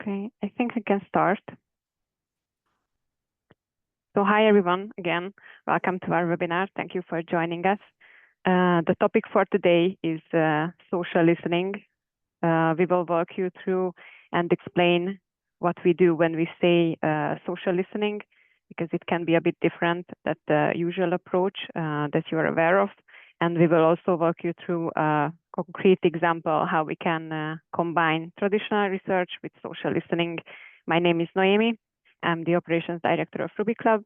Okay, I think we can start. So hi everyone, again, welcome to our webinar. Thank you for joining us. The topic for today is social listening. We will walk you through and explain what we do when we say social listening, because it can be a bit different than the usual approach that you are aware of. And we will also walk you through a concrete example how we can combine traditional research with social listening. My name is Noémi. I'm the operations director of Rubiklab,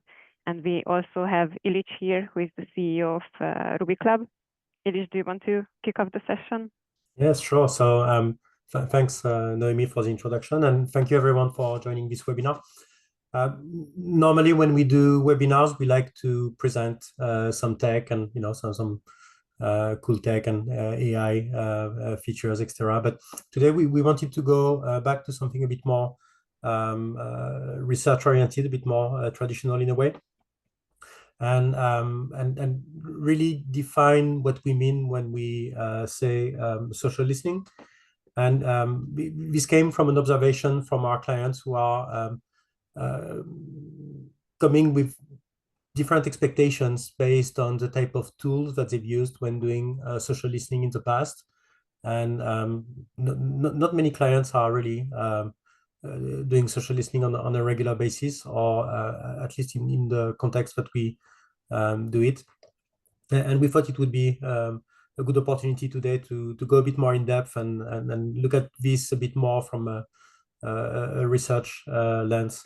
and we also have Illitch here, who is the CEO of Rubiklab. Illitch, do you want to kick off the session? Yes, sure. So thanks, Noémi, for the introduction, and thank you everyone for joining this webinar. Normally, when we do webinars, we like to present some tech and some cool tech and AI features, etc. But today we wanted to go back to something a bit more research oriented, a bit more traditional in a way, and really define what we mean when we say social listening. And this came from an observation from our clients who are coming with different expectations based on the type of tools that they've used when doing social listening in the past. And not many clients are really doing social listening on a regular basis, or at least in the context that we do it. And we thought it would be a good opportunity today to go a bit more in depth and look at this a bit more from a research lens.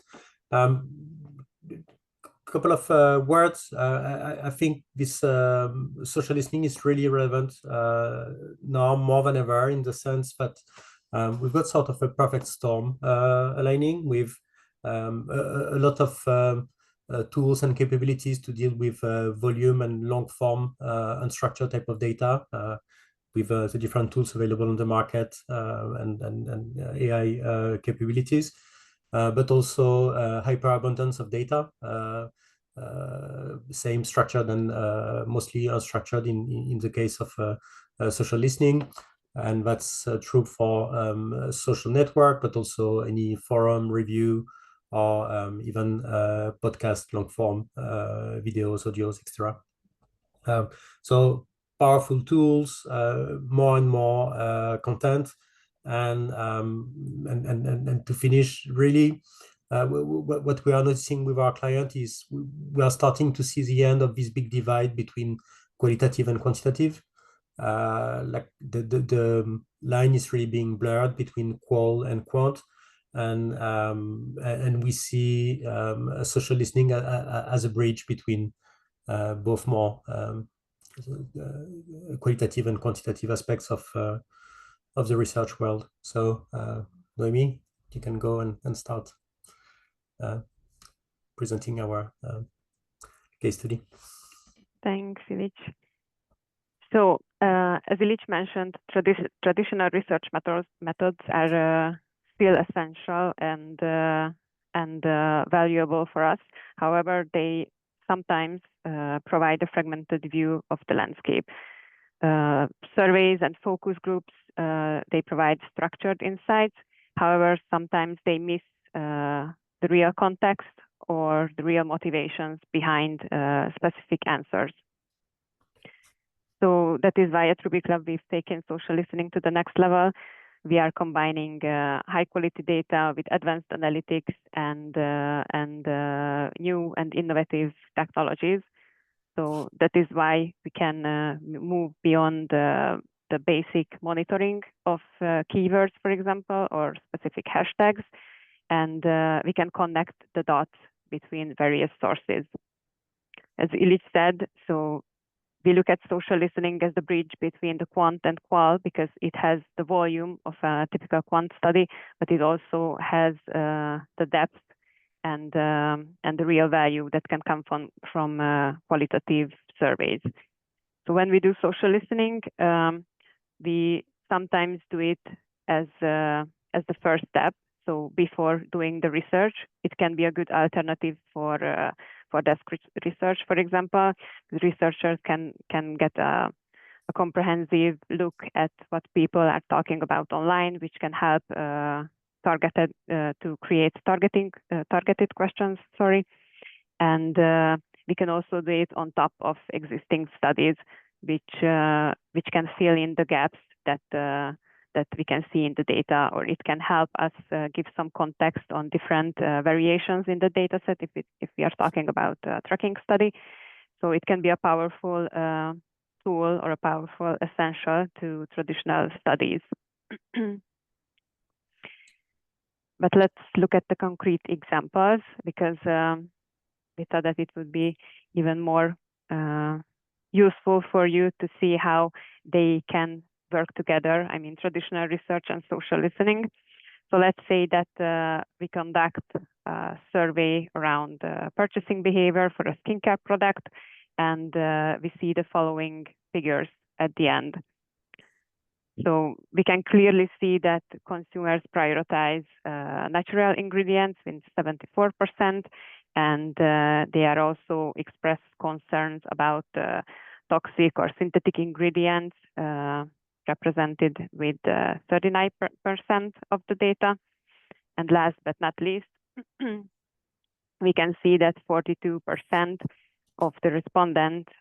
Couple of words. I think this social listening is really relevant now more than ever, in the sense that we've got sort of a perfect storm aligning with a lot of tools and capabilities to deal with volume and long form unstructured type of data with the different tools available on the market and AI capabilities, but also hyperabundance of data, same structured and mostly unstructured in the case of social listening. And that's true for social network, but also any forum review, or even podcast long form videos, audios, etc. So powerful tools, more and more content, and to finish, really, what we are noticing with our client is we are starting to see the end of this big divide between qualitative and quantitative. Like the line is really being blurred between qual and quant. And we see social listening as a bridge between both more qualitative and quantitative aspects of the research world. So Noémi, you can go and start presenting our case study. Thanks, Illitch. So as Illitch mentioned, traditional research methods are still essential and valuable for us. However, they sometimes provide a fragmented view of the landscape. Surveys and focus groups, they provide structured insights. However, sometimes they miss the real context or the real motivations behind specific answers. So that is why at Rubiklab we've taken social listening to the next level. We are combining high quality data with advanced analytics and new and innovative technologies. So that is why we can move beyond the basic monitoring of keywords, for example, or specific hashtags, and we can connect the dots between various sources. As Illitch said, so we look at social listening as the bridge between the quant and qual, because it has the volume of a typical quant study, but it also has the depth and the real value that can come from qualitative surveys. So when we do social listening, we sometimes do it as the first step. So before doing the research, it can be a good alternative for desk research, for example. The researchers can get a comprehensive look at what people are talking about online, which can help create targeted questions. Sorry, and we can also do it on top of existing studies, which can fill in the gaps that we can see in the data, or it can help us give some context on different variations in the data set if we are talking about a tracking study. So it can be a powerful tool or a powerful essential to traditional studies. But let's look at the concrete examples, because we thought that it would be even more useful for you to see how they can work together. I mean, traditional research and social listening. So let's say that we conduct a survey around purchasing behavior for a skincare product, and we see the following figures at the end. So we can clearly see that consumers prioritize natural ingredients with 74%, and they are also express concerns about toxic or synthetic ingredients, represented with 39% of the data. And last but not least, we can see that 42% of the respondents,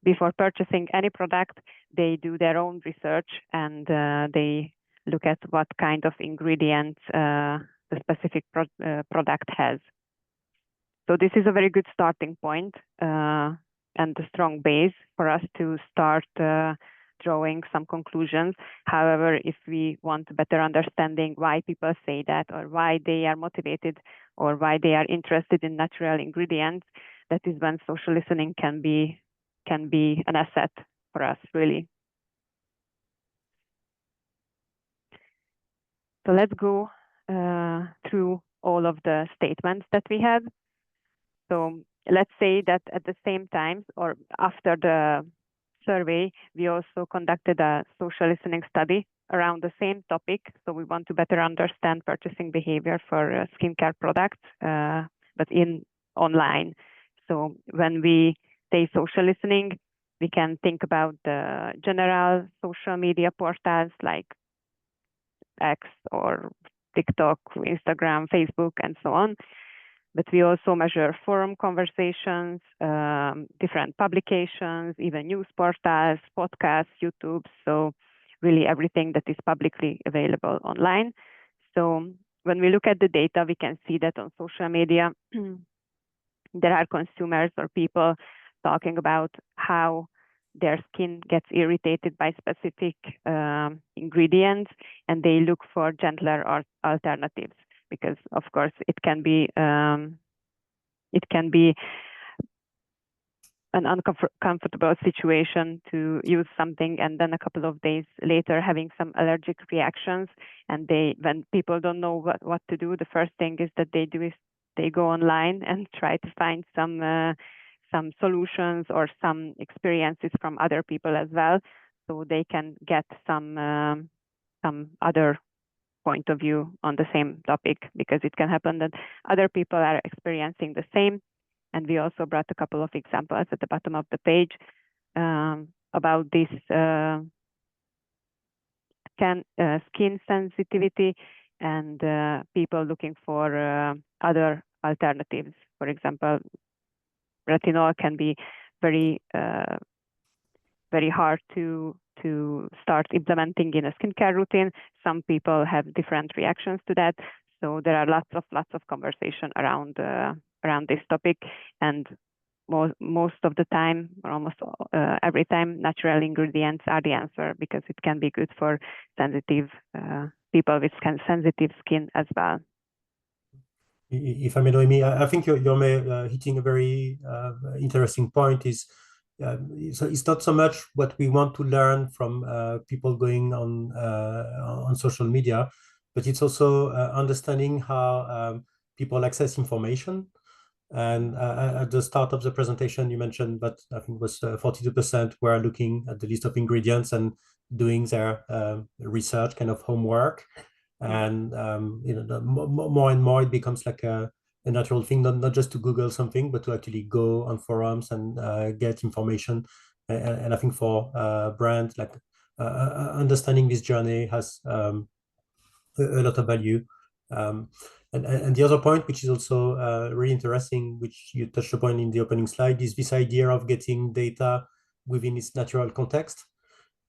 before purchasing any product, they do their own research, and they look at what kind of ingredients the specific product has. So this is a very good starting point and a strong base for us to start drawing some conclusions. However, if we want better understanding why people say that, or why they are motivated, or why they are interested in natural ingredients, that is when social listening can be an asset for us, really. So let's go through all of the statements that we had. So let's say that at the same time, or after the survey, we also conducted a social listening study around the same topic. So we want to better understand purchasing behavior for skincare products, but online. So when we say social listening, we can think about the general social media portals like X or TikTok, Instagram, Facebook, and so on. But we also measure forum conversations, different publications, even news portals, podcasts, YouTube. So really everything that is publicly available online. So when we look at the data, we can see that on social media, there are consumers or people talking about how their skin gets irritated by specific ingredients, and they look for gentler alternatives, because of course it can be an uncomfortable situation to use something and then a couple of days later having some allergic reactions. And when people don't know what to do, the first thing is that they do is they go online and try to find some solutions or some experiences from other people as well, so they can get some other point of view on the same topic, because it can happen that other people are experiencing the same. And we also brought a couple of examples at the bottom of the page about this skin sensitivity and people looking for other alternatives. For example, retinol can be very hard to start implementing in a skincare routine. Some people have different reactions to that. So there are lots of conversation around this topic, and most of the time, or almost every time, natural ingredients are the answer, because it can be good for sensitive people with sensitive skin as well. If I may, Noémi, I think you're hitting a very interesting point. So it's not so much what we want to learn from people going on social media, but it's also understanding how people access information. And at the start of the presentation, you mentioned that I think it was 42% were looking at the list of ingredients and doing their research, kind of homework. And more and more it becomes like a natural thing, not just to Google something, but to actually go on forums and get information. And I think for brands, like understanding this journey has a lot of value. And the other point, which is also really interesting, which you touched upon in the opening slide, is this idea of getting data within its natural context.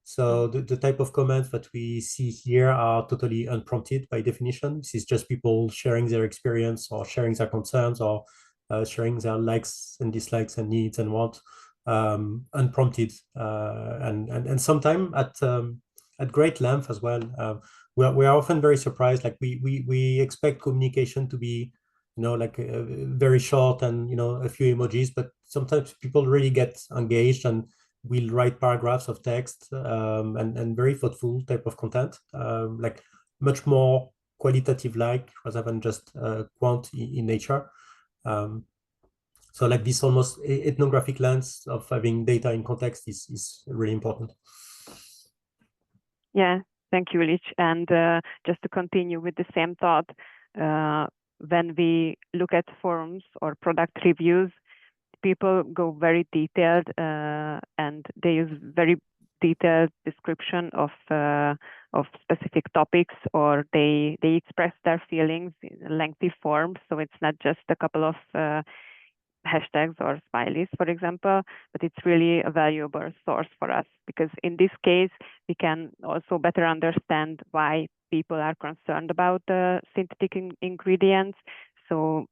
So the type of comments that we see here are totally unprompted by definition. This is just people sharing their experience or sharing their concerns or sharing their likes and dislikes and needs and wants, unprompted, and sometimes at great length as well. We are often very surprised. Like we expect communication to be, like very short and a few emojis, but sometimes people really get engaged and will write paragraphs of text, and very thoughtful type of content, like much more qualitative like rather than just quant in nature. So like this almost ethnographic lens of having data in context is really important. Yeah, thank you, Illitch. And just to continue with the same thought, when we look at forums or product reviews, people go very detailed, and they use very detailed description of specific topics, or they express their feelings in lengthy form. So it's not just a couple of hashtags or smileys, for example, but it's really a valuable source for us, because in this case, we can also better understand why people are concerned about the synthetic ingredients. So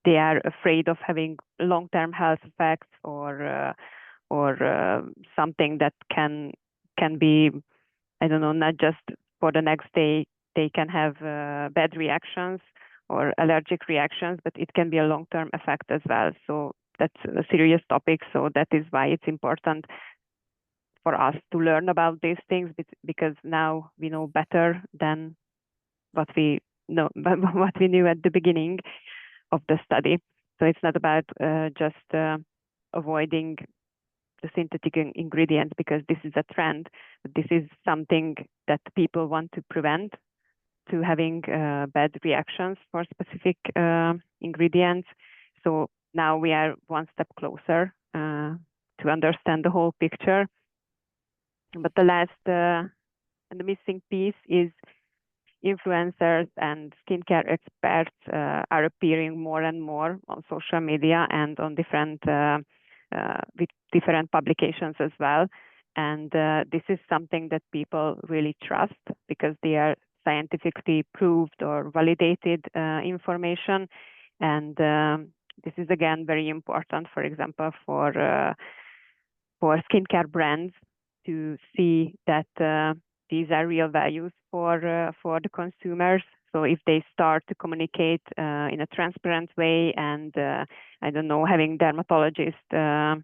they are afraid of having long-term health effects, or something that can be, I don't know, not just for the next day, they can have bad reactions or allergic reactions, but it can be a long-term effect as well. So that's a serious topic. So that is why it's important for us to learn about these things, because now we know better than what we know, what we knew at the beginning of the study. So it's not about just avoiding the synthetic ingredients because this is a trend, but this is something that people want to prevent, to having bad reactions for specific ingredients. So now we are one step closer to understand the whole picture. But the last and the missing piece is influencers and skincare experts are appearing more and more on social media and on different with different publications as well. And this is something that people really trust because they are scientifically proved or validated information. And this is again very important, for example, for skincare brands to see that these are real values for the consumers. So if they start to communicate in a transparent way, and I don't know, having dermatologists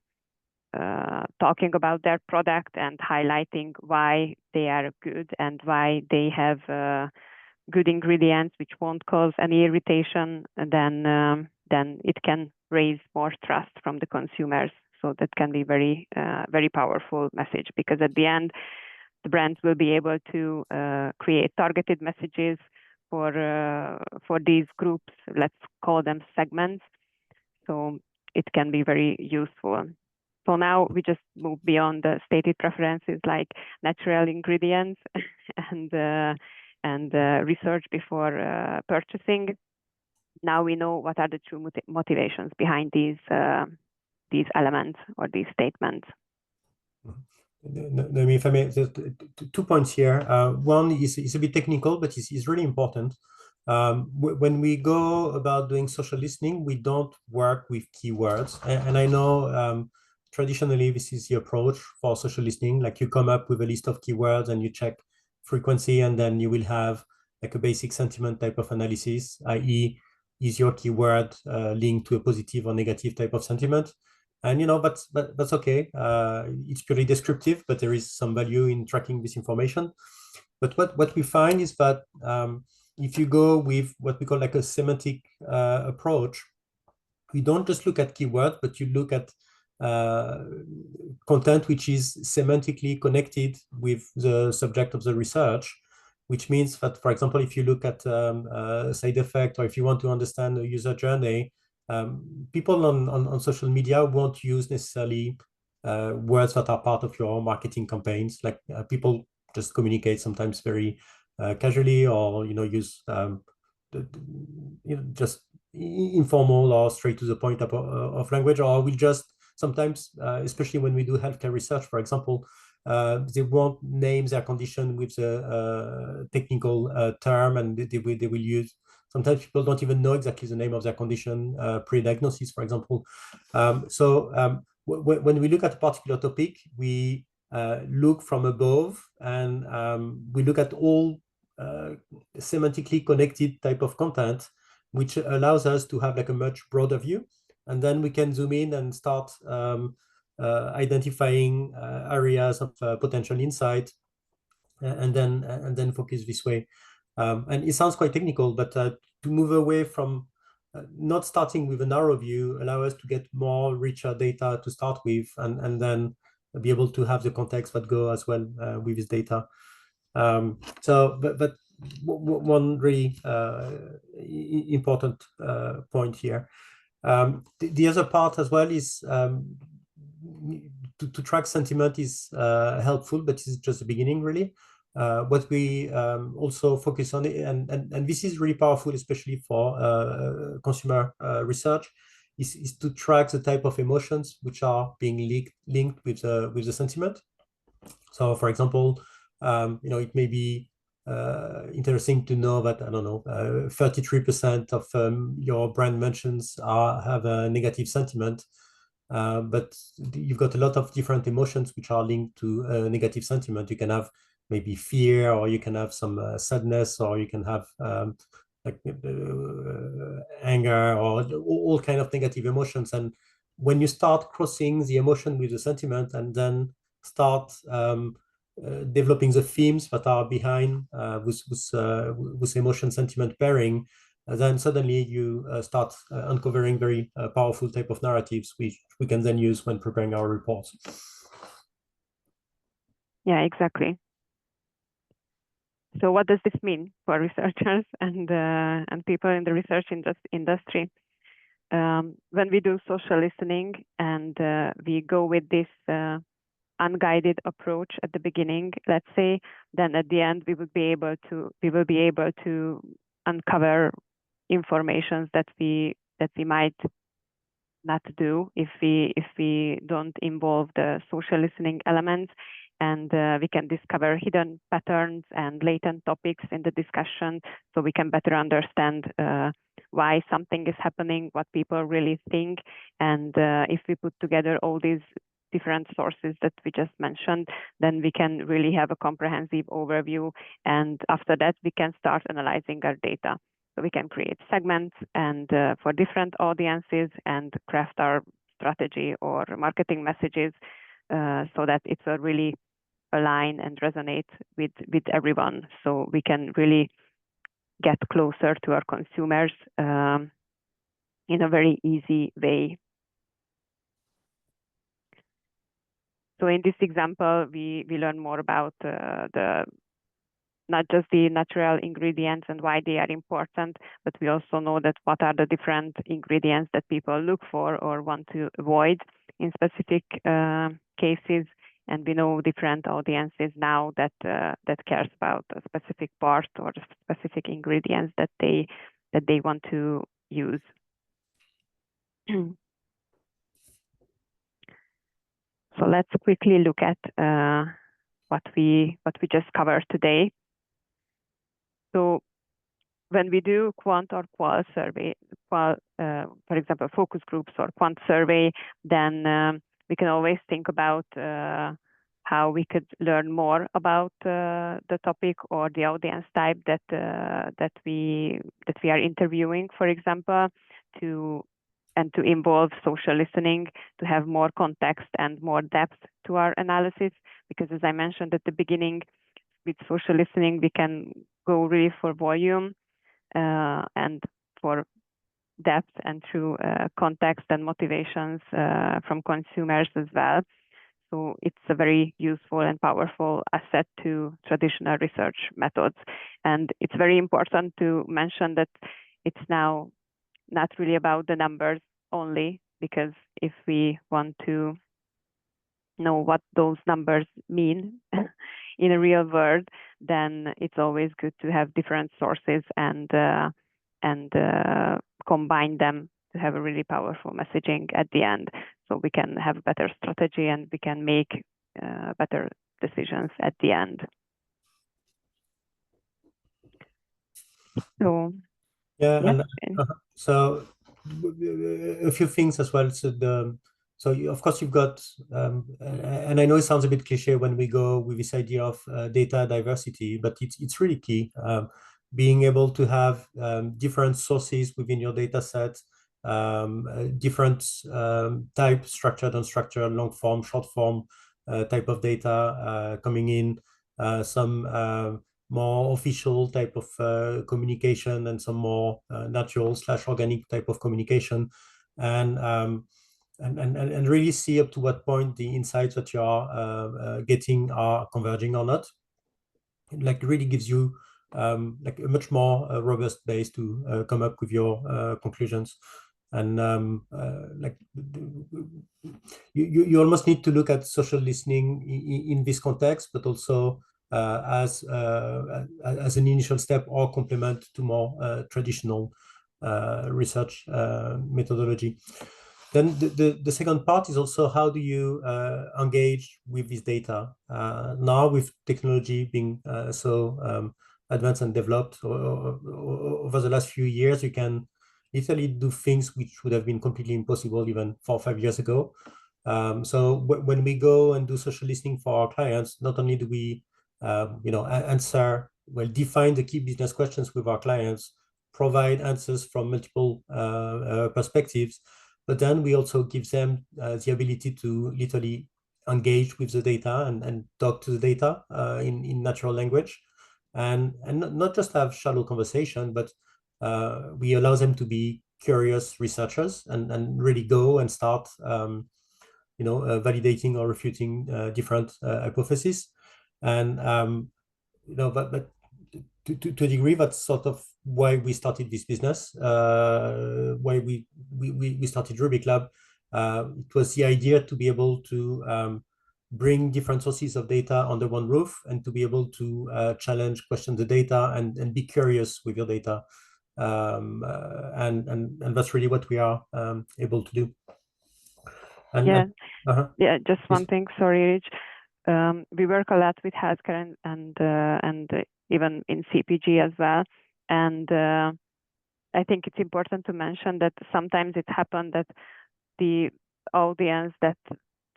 talking about their product and highlighting why they are good and why they have good ingredients which won't cause any irritation, then it can raise more trust from the consumers. So that can be very powerful message, because at the end, the brands will be able to create targeted messages for these groups. Let's call them segments. So it can be very useful. So now we just move beyond the stated preferences like natural ingredients and research before purchasing. Now we know what are the true motivations behind these elements or these statements. Noémi, if I may, 2 points here. One is a bit technical, but it's really important. When we go about doing social listening, we don't work with keywords. And I know traditionally this is the approach for social listening. Like you come up with a list of keywords and you check frequency, and then you will have like a basic sentiment type of analysis, i.e., is your keyword linked to a positive or negative type of sentiment? And but that's okay. It's purely descriptive, but there is some value in tracking this information. But what we find is that if you go with what we call like a semantic approach, we don't just look at keywords, but you look at content which is semantically connected with the subject of the research, which means that, for example, if you look at side effect, or if you want to understand the user journey, people on social media won't use necessarily words that are part of your marketing campaigns. Like people just communicate sometimes very casually, or use just informal or straight to the point of language, or we'll just sometimes, especially when we do healthcare research, for example, they won't name their condition with a technical term, and they will use. Sometimes people don't even know exactly the name of their condition pre-diagnosis, for example. When we look at a particular topic, we look from above, and we look at all semantically connected type of content, which allows us to have like a much broader view. And then we can zoom in and start identifying areas of potential insight, and then focus this way. And it sounds quite technical, but to move away from not starting with a narrow view allow us to get more richer data to start with, and then be able to have the context that go as well with this data. But one really important point here. The other part as well is to track sentiment is helpful, but it's just the beginning, really. What we also focus on, and this is really powerful, especially for consumer research, is to track the type of emotions which are being linked with the sentiment. So, for example, it may be interesting to know that, I don't know, 33% of your brand mentions have a negative sentiment. But you've got a lot of different emotions which are linked to negative sentiment. You can have maybe fear, or you can have some sadness, or you can have anger, or all kind of negative emotions. And when you start crossing the emotion with the sentiment, and then start developing the themes that are behind with emotion sentiment pairing, then suddenly you start uncovering very powerful type of narratives which we can then use when preparing our reports. Yeah, exactly. So what does this mean for researchers and people in the research industry? When we do social listening and we go with this unguided approach at the beginning, let's say, then at the end we will be able to uncover information that we might not do if we don't involve the social listening elements, and we can discover hidden patterns and latent topics in the discussion, so we can better understand why something is happening, what people really think, and if we put together all these different sources that we just mentioned, then we can really have a comprehensive overview, and after that we can start analyzing our data. So we can create segments and for different audiences and craft our strategy or marketing messages so that it will really align and resonate with everyone. So we can really get closer to our consumers in a very easy way. So in this example, we learn more about not just the natural ingredients and why they are important, but we also know that what are the different ingredients that people look for or want to avoid in specific cases. And we know different audiences now that cares about a specific part or specific ingredients that they want to use. So let's quickly look at what we just covered today. So when we do quant or qual survey, for example, focus groups or quant survey, then we can always think about how we could learn more about the topic or the audience type that we are interviewing, for example, to involve social listening, to have more context and more depth to our analysis. Because as I mentioned at the beginning, with social listening, we can go really for volume and for depth and through context and motivations from consumers as well. So it's a very useful and powerful asset to traditional research methods. And it's very important to mention that it's now not really about the numbers only, because if we want to know what those numbers mean, in a real world, then it's always good to have different sources and combine them to have a really powerful messaging at the end, so we can have a better strategy and we can make better decisions at the end. So yeah, yeah. and so a few things as well. So of course you've got, and I know it sounds a bit cliche when we go with this idea of data diversity, but it's really key. Being able to have different sources within your data set, different type, structured, unstructured, long form, short form type of data coming in, some more official type of communication and some more natural/organic type of communication, and really see up to what point the insights that you are getting are converging or not. It like really gives you like a much more robust base to come up with your conclusions. And like you almost need to look at social listening in this context, but also as an initial step or complement to more traditional research methodology. Then the second part is also how do you engage with this data? Now with technology being so advanced and developed over the last few years, you can literally do things which would have been completely impossible even 4 or 5 years ago. So when we go and do social listening for our clients, not only do we answer, well, define the key business questions with our clients, provide answers from multiple perspectives, but then we also give them the ability to literally engage with the data and talk to the data in natural language, and not just have shallow conversation, but we allow them to be curious researchers and really go and start validating or refuting different hypotheses. And but to a degree, that's sort of why we started this business, why we started Rubiklab. It was the idea to be able to bring different sources of data under one roof and to be able to challenge, question the data, and be curious with your data. And that's really what we are able to do. And just one thing, sorry, Rich. We work a lot with healthcare and even in CPG as well. And I think it's important to mention that sometimes it happens that the audience that,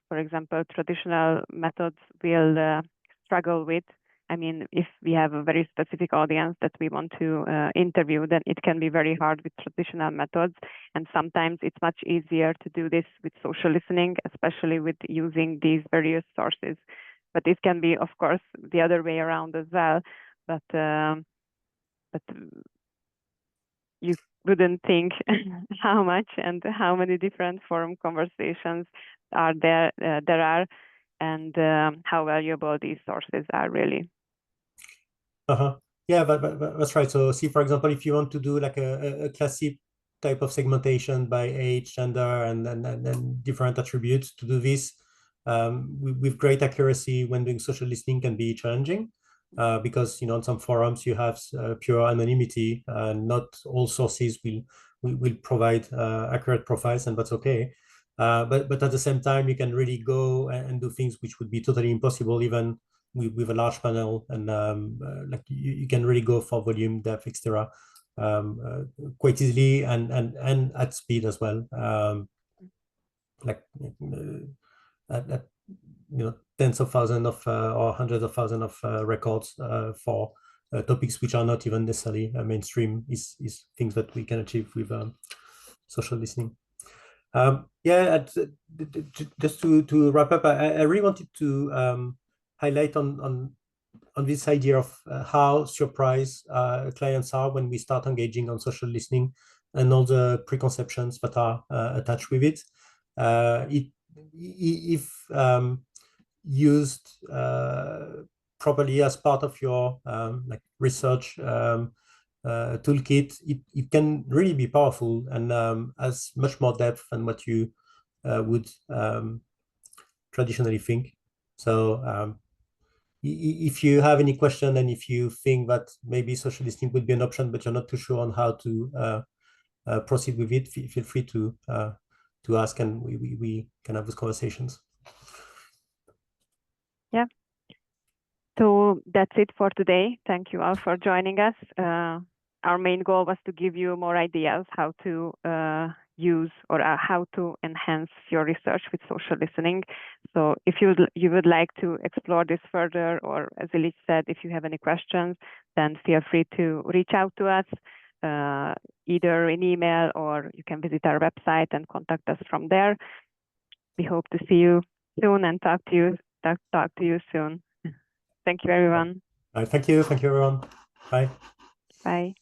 for example, traditional methods will struggle with. I mean, if we have a very specific audience that we want to interview, then it can be very hard with traditional methods. And sometimes it's much easier to do this with social listening, especially with using these various sources. But it can be, of course, the other way around as well. But you wouldn't think how much and how many different forum conversations are there and how valuable these sources are really. Yeah, that's right. So see, for example, if you want to do like a classic type of segmentation by age, gender, and different attributes, to do this with great accuracy when doing social listening can be challenging because on some forums you have pure anonymity, and not all sources will provide accurate profiles, and that's okay. But at the same time, you can really go and do things which would be totally impossible even with a large panel, and like you can really go for volume, depth, etc. Quite easily and at speed as well. Like at tens of thousands of or hundreds of thousands of records for topics which are not even necessarily mainstream is things that we can achieve with social listening. Just to wrap up, I really wanted to highlight on this idea of how surprised clients are when we start engaging on social listening and all the preconceptions that are attached with it. If used properly as part of your like research toolkit, it can really be powerful and has much more depth than what you would traditionally think. So if you have any question, and if you think that maybe social listening would be an option, but you're not too sure on how to proceed with it, feel free to ask, and we can have those conversations. Yeah. So that's it for today. Thank you all for joining us. Our main goal was to give you more ideas how to use or how to enhance your research with social listening. So if you would like to explore this further, or as Illitch said, if you have any questions, then feel free to reach out to us, either in email, or you can visit our website and contact us from there. We hope to see you soon and talk to you soon. Thank you, everyone. Thank you, everyone. Bye. Bye.